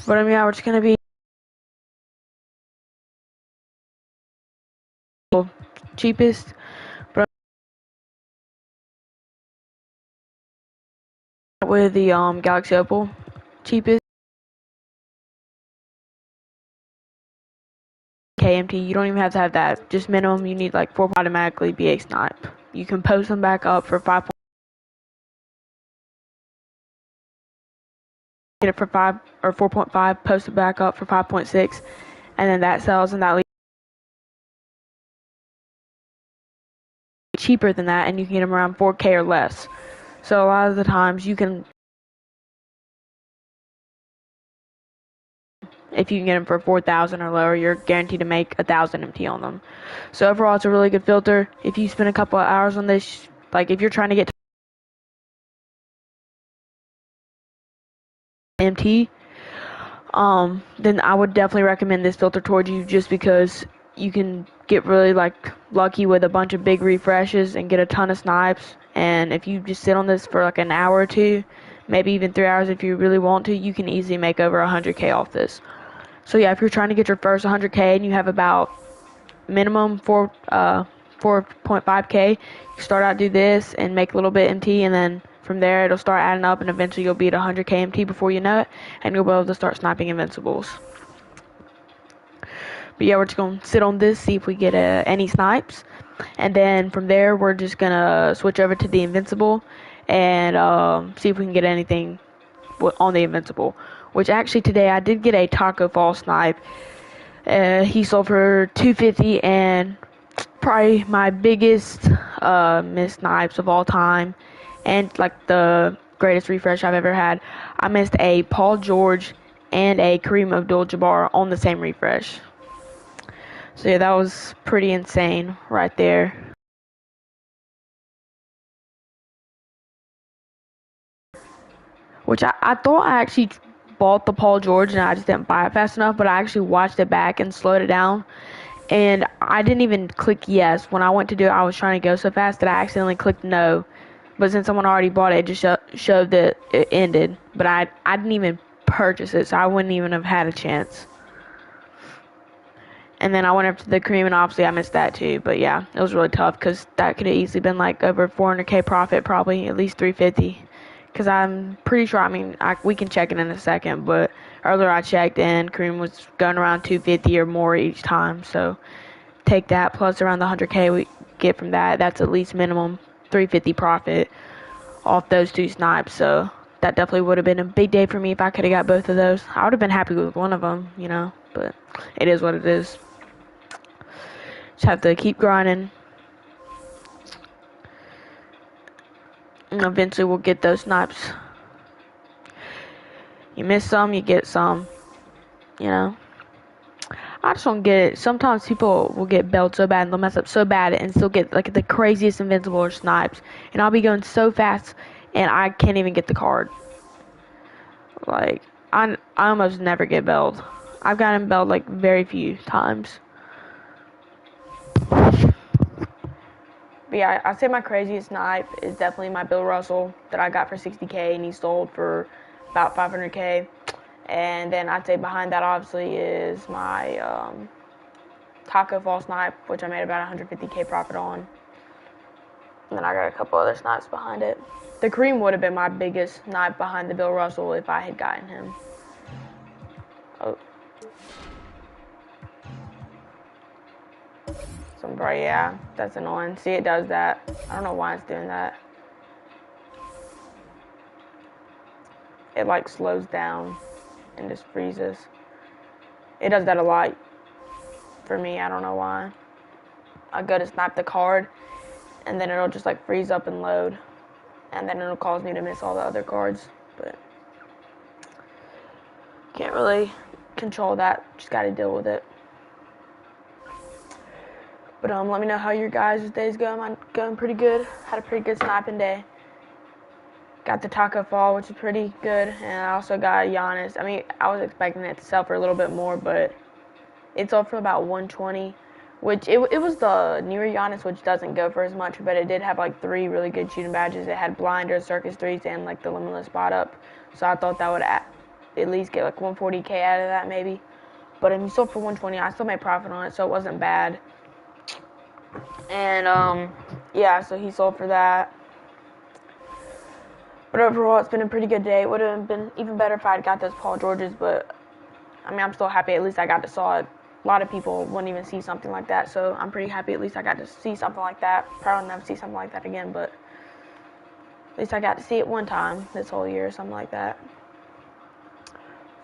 But yeah, we're just gonna be cheapest, but with the Galaxy Opal, cheapest KMT. You don't even have to have that. Just minimum, you need like 4 automatically be a snipe. You can post them back up for 5. Get it for 5 or 4.5. Post it back up for 5.6, and then that sells, and that leaves cheaper than that, and you can get them around 4K or less. So a lot of the times you can, if you can get them for 4,000 or lower, you're guaranteed to make 1,000 MT on them. So overall, it's a really good filter. If you spend a couple of hours on this, like if you're trying to get to MT, then I would definitely recommend this filter towards you, just because you can get really like lucky with a bunch of big refreshes and get a ton of snipes. And if you just sit on this for like an hour or two, maybe even 3 hours if you really want to, you can easily make over 100K off this. So yeah, if you're trying to get your first 100K and you have about minimum 4.5K, you start out, do this and make a little bit MT, and then from there it'll start adding up, and eventually you'll be at 100K MT before you know it, and you'll be able to start sniping invincibles. But yeah, we're just gonna sit on this, see if we get any snipes, and then from there we're just gonna switch over to the invincible and see if we can get anything on the invincible. Which actually today I did get a Taco Fall snipe. He sold for 250, and probably my biggest missed snipes of all time, and like the greatest refresh I've ever had. I missed a Paul George and a Kareem Abdul-Jabbar on the same refresh. So yeah, that was pretty insane right there. Which I thought I actually bought the Paul George and I just didn't buy it fast enough, but I actually watched it back and slowed it down. And I didn't even click yes. When I went to do it, I was trying to go so fast that I accidentally clicked no. But since someone already bought it, it just showed that it ended. But I didn't even purchase it, so I wouldn't even have had a chance. And then I went up to the cream, and obviously I missed that too. But yeah, it was really tough because that could have easily been like over 400K profit, probably at least 350. Because I'm pretty sure, we can check it in a second, but earlier I checked and Kareem was going around 250 or more each time. So take that plus around the 100K we get from that. That's at least minimum 350 profit off those two snipes. So that definitely would have been a big day for me if I could have got both of those. I would have been happy with one of them, but it is what it is. Just have to keep grinding. And eventually we'll get those snipes. You miss some, you get some. I just don't get it. Sometimes people will get belted so bad and they'll mess up so bad and still get like the craziest invincible or snipes. And I'll be going so fast and I can't even get the card. Like, I almost never get belled. I've gotten belled like very few times. But yeah, I'd say my craziest snipe is definitely my Bill Russell that I got for 60K and he sold for about 500K. And then I'd say behind that obviously is my Taco Fall snipe, which I made about 150K profit on. And then I got a couple other snipes behind it. The Kareem would have been my biggest snipe behind the Bill Russell if I had gotten him. Oh. Bro, yeah, that's annoying. See, it does that. I don't know why it's doing that. It like slows down and just freezes. It does that a lot for me. I don't know why. I go to snap the card and then it'll just like freeze up and load, and then it'll cause me to miss all the other cards. But can't really control that. Just gotta deal with it. But let me know how your guys' day's going. Mine going pretty good. Had a pretty good sniping day. Got the Taco Fall, which is pretty good, and I also got Giannis. I was expecting it to sell for a little bit more, but it sold for about 120, which it was the newer Giannis, which doesn't go for as much, but it did have like 3 really good shooting badges. It had blinders, circus 3s, and like the limitless spot up. So I thought that would at least get like 140K out of that maybe. But if you sold for 120, I still made profit on it, so it wasn't bad. And yeah, so he sold for that. But overall, it's been a pretty good day. It would have been even better if I had got those Paul Georges, but I mean, I'm still happy at least I got to saw it. A lot of people wouldn't even see something like that, so I'm pretty happy at least I got to see something like that. Probably never see something like that again, but at least I got to see it one time this whole year or something like that.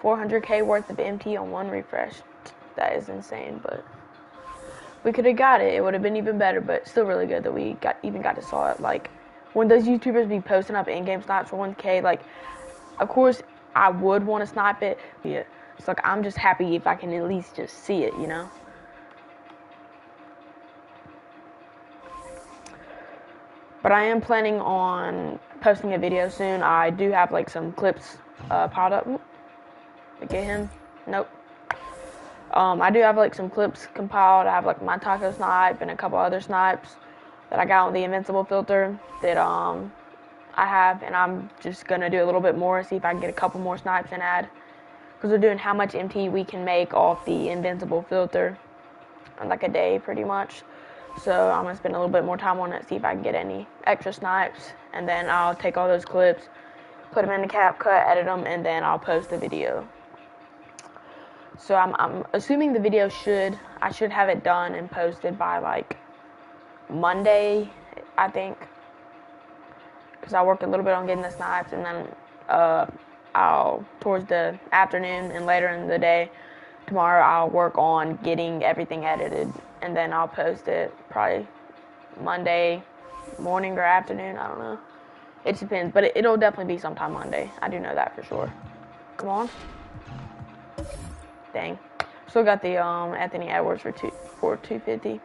400K worth of MT on one refresh. That is insane, but we could have got it. It would have been even better, but still really good that we even got to saw it. Like, when those YouTubers be posting up in-game snipes for 1K, like, of course, I would want to snipe it. Yeah. It's like, I'm just happy if I can at least just see it, you know? But I am planning on posting a video soon. I do have, like, some clips piled up. Get him? Nope. I do have, like, some clips compiled. I have, like, my taco snipe and a couple other snipes that I got on the invincible filter that I have, and I'm just gonna do a little bit more, see if I can get a couple more snipes and add, because we're doing how much MT we can make off the invincible filter in like a day pretty much. So I'm gonna spend a little bit more time on it, see if I can get any extra snipes, and then I'll take all those clips, put them in the CapCut, edit them, and then I'll post the video. So I'm assuming the video I should have it done and posted by like Monday, I think, because I worked a little bit on getting the snipes, and then I'll towards the afternoon and later in the day tomorrow I'll work on getting everything edited, and then I'll post it probably Monday morning or afternoon. I don't know. It depends, but it'll definitely be sometime Monday. I do know that for sure. Come on. Dang. Still got the Anthony Edwards for 250.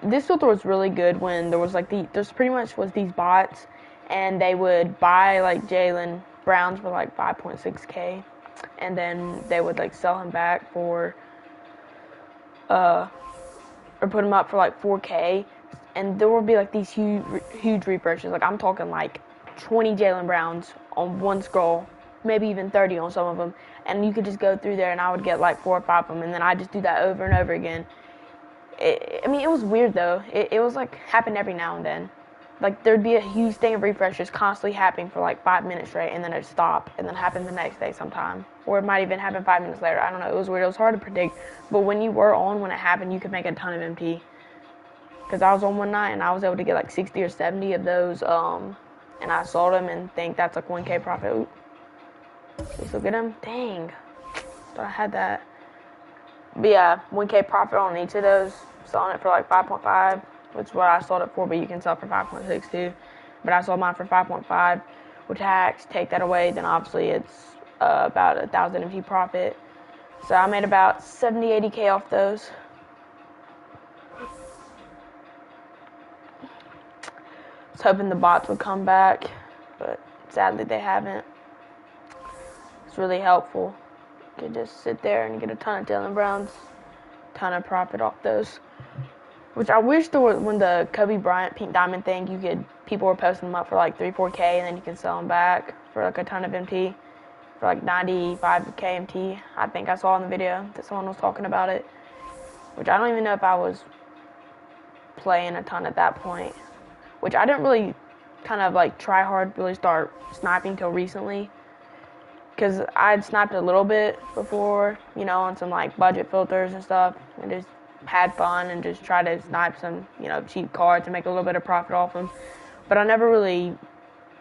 This filter was really good when there was like there's pretty much was these bots, and they would buy like Jalen Browns for like 5.6K, and then they would like sell him back for or put him up for like 4K, and there would be like these huge repurchases. Like, I'm talking like 20 Jalen Browns on one scroll, maybe even 30 on some of them, and you could just go through there and I would get like 4 or 5 of them, and then I just do that over and over again. I mean, it was weird though. It was like happened every now and then. Like, there'd be a huge thing of refreshes constantly happening for like 5 minutes straight, and then it'd stop, and then happen the next day sometime. Or it might even happen 5 minutes later. I don't know. It was weird. It was hard to predict. But when you were on, when it happened, you could make a ton of MT. Because I was on one night, and I was able to get like 60 or 70 of those, and I sold them and think that's like 1K profit. Oop. We still get them? Dang. Thought I had that. But yeah, 1K profit on each of those. Selling it for like 5.5, which is what I sold it for, but you can sell for 5.6 too. But I sold mine for 5.5 with tax. Take that away, then obviously it's about 1,000 MT profit. So I made about 70, 80K off those. I was hoping the bots would come back, but sadly they haven't. It's really helpful. You can just sit there and get a ton of Jalen Browns, ton of profit off those. Which I wish there was, when the Kobe Bryant Pink Diamond thing, people were posting them up for like 3, 4K, and then you can sell them back for like a ton of MT, for like 95K MT. I think I saw in the video that someone was talking about it, which I don't even know if I was playing a ton at that point, which I didn't really kind of like try hard, really start sniping till recently, because I'd sniped a little bit before, you know, on some like budget filters and stuff, and just had fun and just tried to snipe some, you know, cheap cards and make a little bit of profit off them. But I never really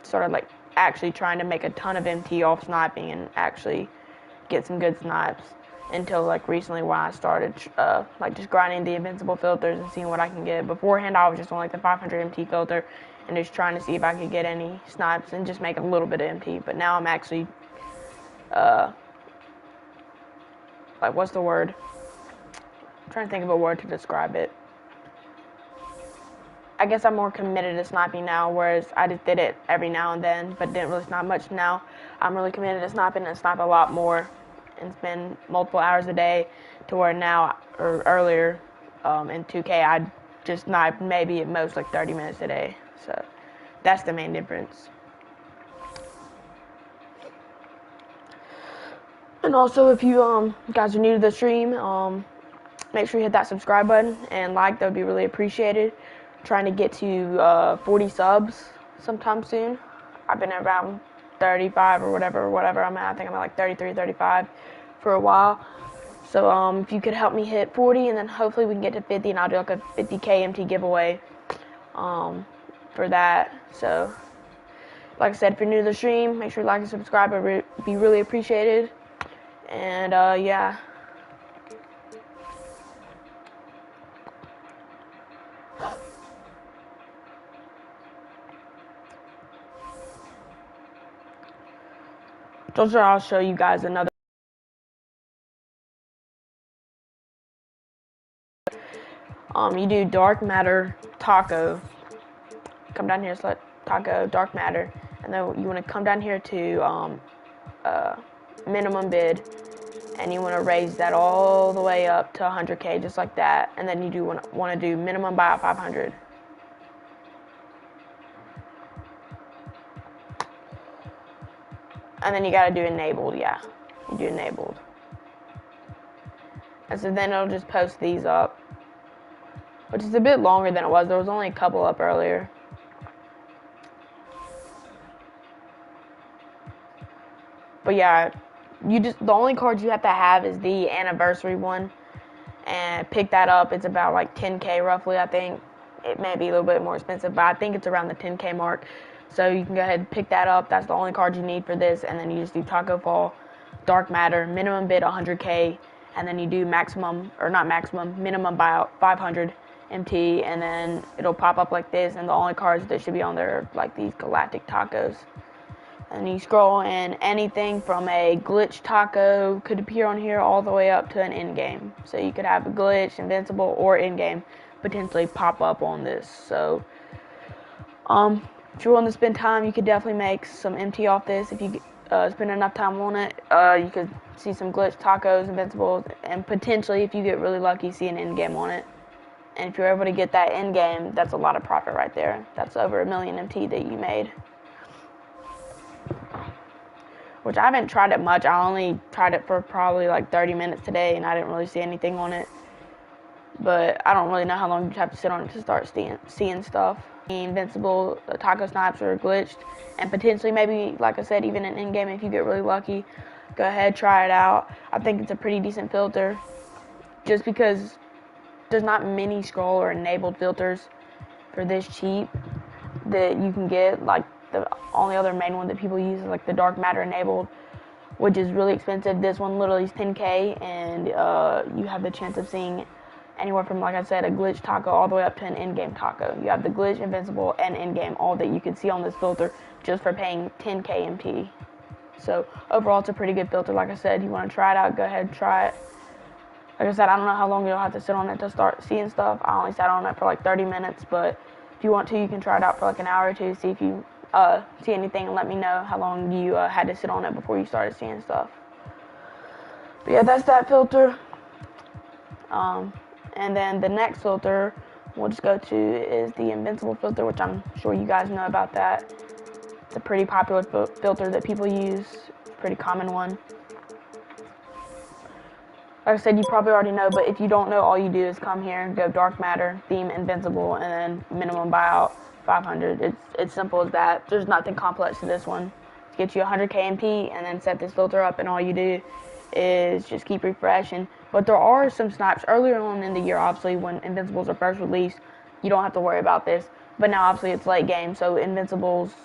started like actually trying to make a ton of MT off sniping and actually get some good snipes until like recently, when I started like just grinding the invincible filters and seeing what I can get. Beforehand, I was just on like the 500 MT filter and just trying to see if I could get any snipes and just make a little bit of MT. But now I'm actually like, what's the word? I'm trying to think of a word to describe it. I guess I'm more committed to sniping now, whereas I just did it every now and then, but didn't really snipe much. Now I'm really committed to sniping and snipe a lot more and spend multiple hours a day, to where now, or earlier in 2K, I just snipe maybe at most like 30 minutes a day. So that's the main difference. And also, if you guys are new to the stream, make sure you hit that subscribe button and like. That would be really appreciated. Trying to get to 40 subs sometime soon. I've been around 35 or whatever I'm at. I think I'm at like 33, 35 for a while. So if you could help me hit 40, and then hopefully we can get to 50, and I'll do like a 50K MT giveaway for that. So like I said, if you're new to the stream, make sure you like and subscribe. It would be really appreciated. And yeah. So I'll show you guys another. You do dark matter taco. Come down here, select taco dark matter, and then you want to come down here to minimum bid, and you want to raise that all the way up to 100K, just like that. And then you do want to do minimum buyout 500. And then you gotta do enabled, yeah. You do enabled. And so then it'll just post these up, which is a bit longer than it was. There was only a couple up earlier. But yeah, the only card you have to have is the anniversary one, and pick that up. It's about like 10K roughly, I think. It may be a little bit more expensive, but I think it's around the 10K mark. So you can go ahead and pick that up. That's the only card you need for this. And then you just do Taco Fall, Dark Matter, minimum bid 100K, and then you do minimum buyout 500 MT, and then it'll pop up like this. And the only cards that should be on there are like these Galactic Tacos. And you scroll, and anything from a glitch taco could appear on here all the way up to an in-game. So you could have a glitch, invincible, or in-game potentially pop up on this. So if you're willing to spend time, you could definitely make some MT off this. If you spend enough time on it, you could see some glitch tacos, invincibles, and potentially, if you get really lucky, see an in-game on it. And if you're able to get that in-game, that's a lot of profit right there. That's over 1 million MT that you made. Which I haven't tried it much. I only tried it for probably like 30 minutes today, and I didn't really see anything on it. But I don't really know how long you have to sit on it to start seeing stuff. Invincible, taco snipes are glitched, and potentially maybe, like I said, even an in-game if you get really lucky. Go ahead, try it out. I think it's a pretty decent filter, just because there's not many scroll or enabled filters for this cheap that you can get. Like, the only other main one that people use is like the dark matter enabled, which is really expensive. This one literally is 10K, and you have the chance of seeing anywhere from, like I said, a glitch taco all the way up to an in-game taco. You have the glitch, invincible, and in-game, all that you can see on this filter just for paying 10K MT. So overall, it's a pretty good filter. Like I said, you want to try it out, go ahead and try it. Like I said, I don't know how long you'll have to sit on it to start seeing stuff. I only sat on it for like 30 minutes, but if you want to, you can try it out for like an hour or two, see if you see anything, and let me know how long you had to sit on it before you started seeing stuff. But yeah, that's that filter. And then the next filter we'll just go to is the invincible filter, which I'm sure you guys know about that. It's a pretty popular filter that people use, pretty common one. Like I said, you probably already know, but if you don't know, all you do is come here and go dark matter, theme invincible, and then minimum buyout 500. It's simple as that. There's nothing complex to this one. To get you 100K MP, and then set this filter up, and all you do is just keep refreshing. But there are some snipes earlier on in the year, obviously, when invincibles are first released. You don't have to worry about this. But now, obviously, it's late game, so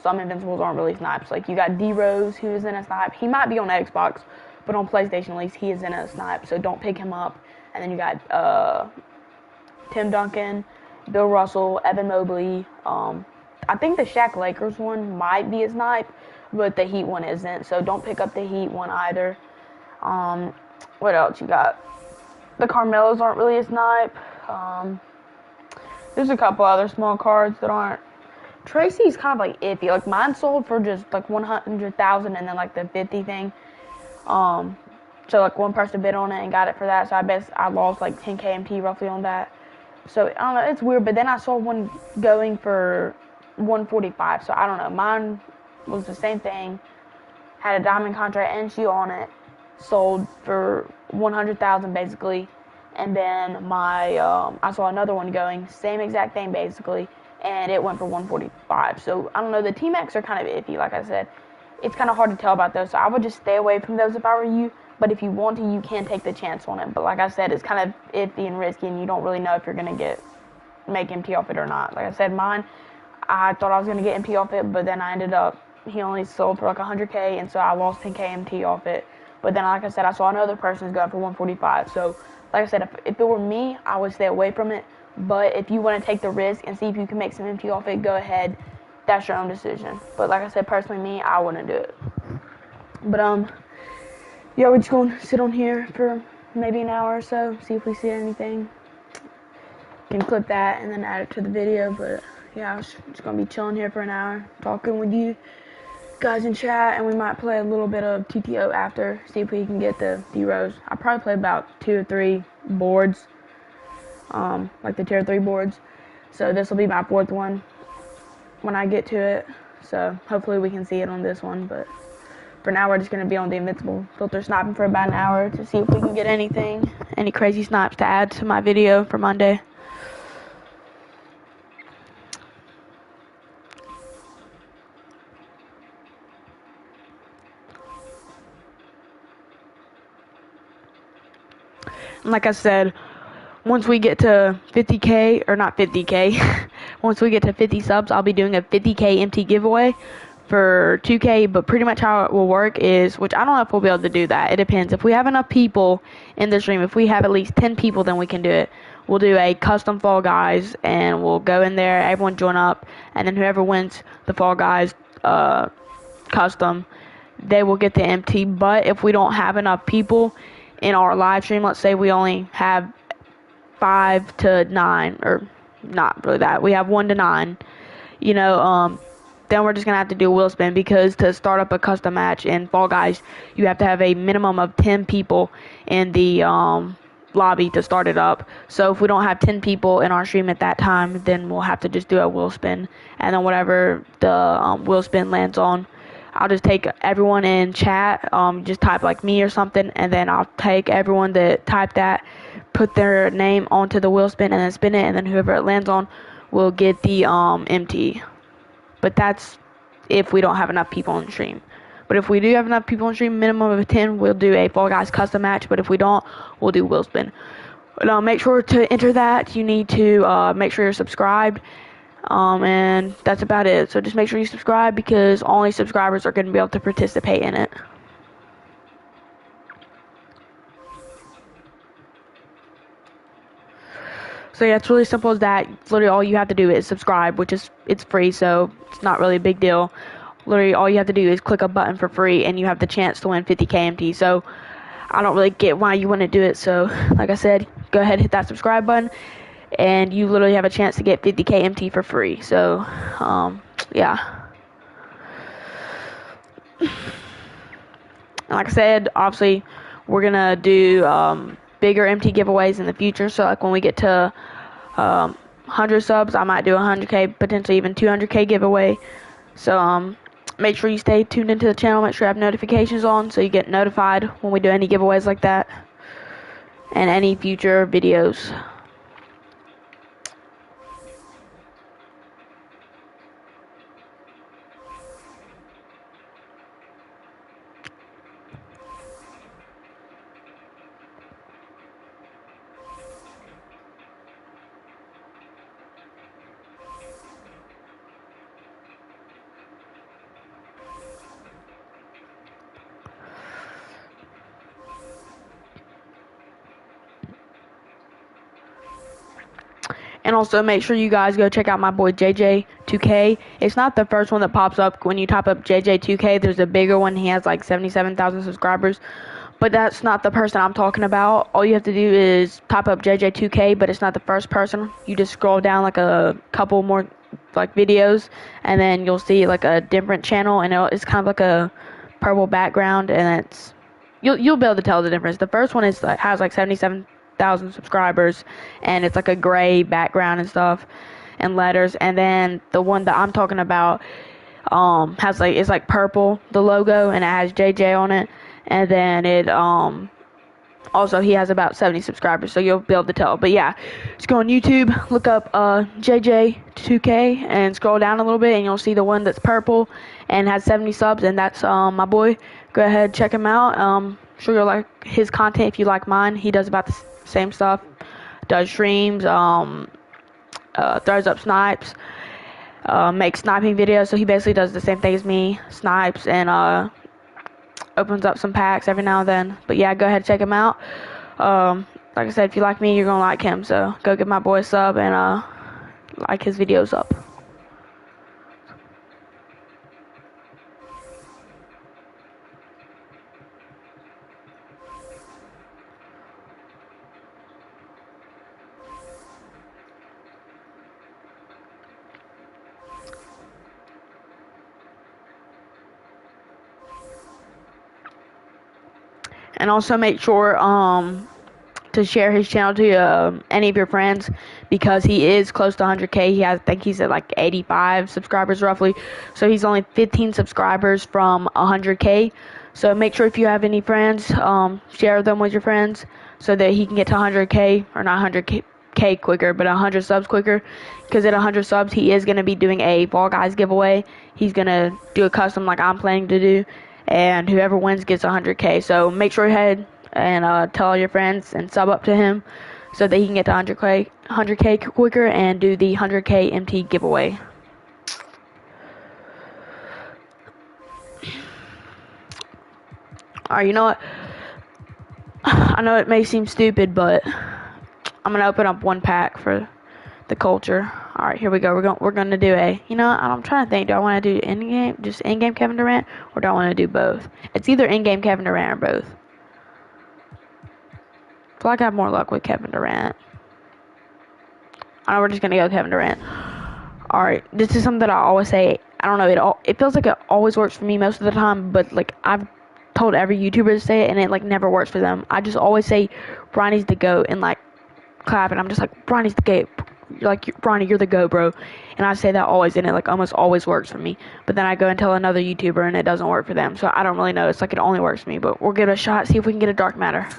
some invincibles aren't really snipes. Like, you got D-Rose, who is in a snipe. He might be on Xbox, but on PlayStation, at least, he is in a snipe, so don't pick him up. And then you got Tim Duncan, Bill Russell, Evan Mobley. I think the Shaq Lakers one might be a snipe, but the Heat one isn't, so don't pick up the Heat one either. What else you got? The Carmelos aren't really a snipe. There's a couple other small cards that aren't. Tracy's kind of like iffy. Like, mine sold for just like 100,000, and then like the 50 thing. So like one person bid on it and got it for that. So I lost like 10K MT roughly on that. So I don't know, it's weird. But then I saw one going for 145. So I don't know. Mine was the same thing. Had a diamond contract and shield on it. sold for 100,000 basically, and then my I saw another one going, same exact thing basically, and it went for 145. So I don't know, the T-Max are kind of iffy. Like I said, it's kind of hard to tell about those, so I would just stay away from those if I were you. But if you want to, you can take the chance on it. But like I said, it's kind of iffy and risky, and you don't really know if you're gonna make MT off it or not. Like I said, mine, I thought I was gonna get MT off it, but then I ended up, he only sold for like 100K, and so I lost 10K MT off it. But then, like I said, I saw another person's going for 145. So, like I said, if it were me, I would stay away from it. But if you want to take the risk and see if you can make some MT off it, go ahead. That's your own decision. But like I said, personally, me, I wouldn't do it. But yeah, we're just going to sit on here for maybe an hour or so, see if we see anything. Can clip that and then add it to the video. But yeah, I was just going to be chilling here for an hour, talking with you guys in chat, and we might play a little bit of TTO after, see if we can get the D-Rose. I'll probably play about 2 or 3 boards, like the tier 3 boards. So this will be my 4th one when I get to it. So hopefully we can see it on this one, but for now we're just going to be on the Invincible filter sniping for about an hour to see if we can get anything, any crazy snipes to add to my video for Monday. And like I said, once we get to 50K, or not 50K, once we get to 50 subs, I'll be doing a 50K MT giveaway for 2K, but pretty much how it will work is, which I don't know if we'll be able to do that. It depends. If we have enough people in the stream, if we have at least 10 people, then we can do it. We'll do a custom Fall Guys, and we'll go in there, everyone join up, and then whoever wins the Fall Guys custom, they will get the MT. But if we don't have enough people in our live stream, let's say we only have 5 to 9, or not really that, we have 1 to 9, then we're just gonna have to do a wheel spin, because to start up a custom match in Fall Guys, you have to have a minimum of 10 people in the lobby to start it up. So if we don't have 10 people in our stream at that time, then we'll have to just do a wheel spin, and then whatever the wheel spin lands on, I'll just take everyone in chat, just type like me or something, and then I'll take everyone that typed that, put their name onto the wheel spin, and then spin it, and then whoever it lands on will get the MT. But that's if we don't have enough people in stream. But if we do have enough people in stream, minimum of 10, we'll do a Fall Guys custom match. But if we don't, we'll do wheel spin. But make sure to enter that. You need to make sure you're subscribed. And that's about it. So just make sure you subscribe, because only subscribers are going to be able to participate in it. So yeah, it's really simple as that. Literally all you have to do is subscribe, which is, it's free, so it's not really a big deal. Literally all you have to do is click a button for free, and you have the chance to win 50K MT. So I don't really get why you wouldn't do it. So like I said, go ahead and hit that subscribe button, and you literally have a chance to get 50K MT for free. So yeah. And like I said, obviously we're gonna do bigger MT giveaways in the future. So like when we get to 100 subs, I might do 100K, potentially even 200K giveaway. So make sure you stay tuned into the channel. Make sure you have notifications on, so you get notified when we do any giveaways like that and any future videos. And also make sure you guys go check out my boy JJ2K. It's not the first one that pops up when you type up JJ2K. There's a bigger one. He has like 77,000 subscribers. But that's not the person I'm talking about. All you have to do is type up JJ2K, but it's not the first person. You just scroll down like a couple more like videos, and then you'll see like a different channel, and it's kind of like a purple background, and it's you'll be able to tell the difference. The first one is has like 77,000 subscribers, and it's like a gray background and stuff and letters. And then the one that I'm talking about has like, it's like purple, the logo, and it has JJ on it. And then it also, he has about 70 subscribers, so you'll be able to tell. But yeah, just go on YouTube, look up nba2k22, and scroll down a little bit, and you'll see the one that's purple and has 70 subs, and that's my boy. Go ahead, check him out. Sure you'll like his content if you like mine. He does about the same stuff. Does streams, throws up snipes, makes sniping videos. So he basically does the same thing as me, snipes, and opens up some packs every now and then. But yeah, go ahead and check him out. Like I said, if you like me, you're gonna like him. So go give my boy a sub and like his videos up. And also make sure to share his channel to any of your friends, because he is close to 100k. I think he's at like 85 subscribers roughly, so he's only 15 subscribers from 100k. So make sure if you have any friends, share them with your friends so that he can get to 100k, or not 100k quicker, but 100 subs quicker, because at 100 subs he is going to be doing a Fall Guys giveaway. He's going to do a custom like I'm planning to do, and whoever wins gets 100k. So make sure you head and tell all your friends and sub up to him so that he can get to 100k quicker and do the 100k MT giveaway. Alright, you know what? I know it may seem stupid, but I'm gonna open up one pack for the culture. Alright, here we go. We're gonna do I'm trying to think. Do I want to do in-game Kevin Durant, or do I want to do both? It's either in-game Kevin Durant or both. I feel like I have more luck with Kevin Durant. I know we're just gonna go Kevin Durant. Alright, this is something that I always say. I don't know, it feels like it always works for me most of the time, but like I've told every YouTuber to say it, and it like never works for them. I just always say Bronny's the GOAT and like clap, and I'm just like, Bronny's the GOAT. You're like, Bronny, you're the GOAT, bro. And I say that always, and it like almost always works for me. But then I go and tell another YouTuber, and it doesn't work for them. So I don't really know. It's like it only works for me. But we'll give it a shot, see if we can get a dark matter.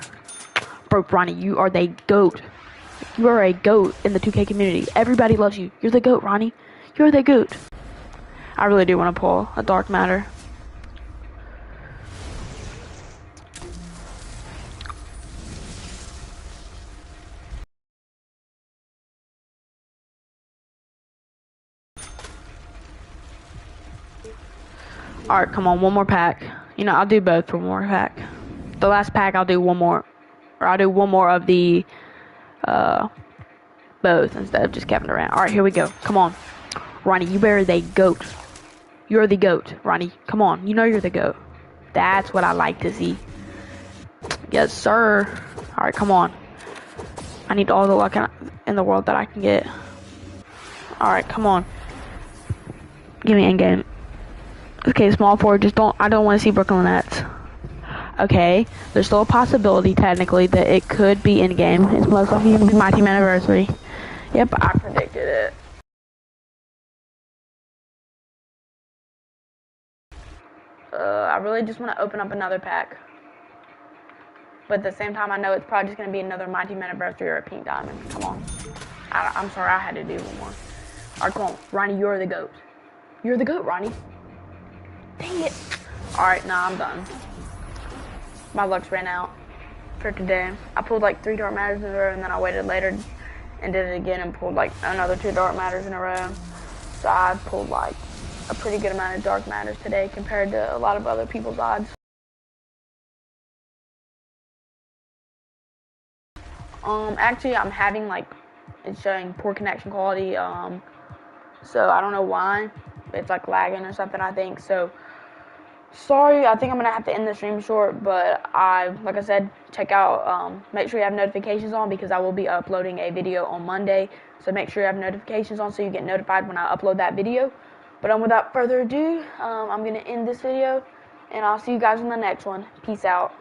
Bro, Bronny, you are the GOAT. You are a GOAT in the 2K community. Everybody loves you. You're the GOAT, Ronnie. You're the GOAT. I really do want to pull a dark matter. Alright, come on, one more pack. I'll do both for one more pack. The last pack, I'll do one more. Or I'll do one more of the, both instead of just Kevin Durant. Alright, here we go. Come on. Ronnie, you better the GOAT. You're the GOAT, Ronnie. Come on, you know you're the GOAT. That's what I like to see. Yes, sir. Alright, come on. I need all the luck in the world that I can get. Alright, come on. Give me in-game. Okay, small forward, I don't want to see Brooklyn Nets. Okay, there's still a possibility, technically, that it could be in-game. It's most likely going to be my team anniversary. Yep, I predicted it. I really just want to open up another pack. But at the same time, I know it's probably just going to be another my team anniversary or a pink diamond. Come on. I'm sorry, I had to do one more. Alright, come on. Ronnie, you're the GOAT. You're the GOAT, Ronnie. Dang it. Alright, nah, I'm done. My luck's ran out for today. I pulled like 3 dark matters in a row, and then I waited later and did it again and pulled like another 2 dark matters in a row. So I pulled like a pretty good amount of dark matters today compared to a lot of other people's odds. Actually, I'm having like, it's showing poor connection quality. So I don't know why. It's like lagging or something, I think. So sorry, I think I'm gonna have to end the stream short, but like I said, check out, make sure you have notifications on, because I will be uploading a video on Monday, so make sure you have notifications on so you get notified when I upload that video. But without further ado, I'm gonna end this video, and I'll see you guys in the next one. Peace out.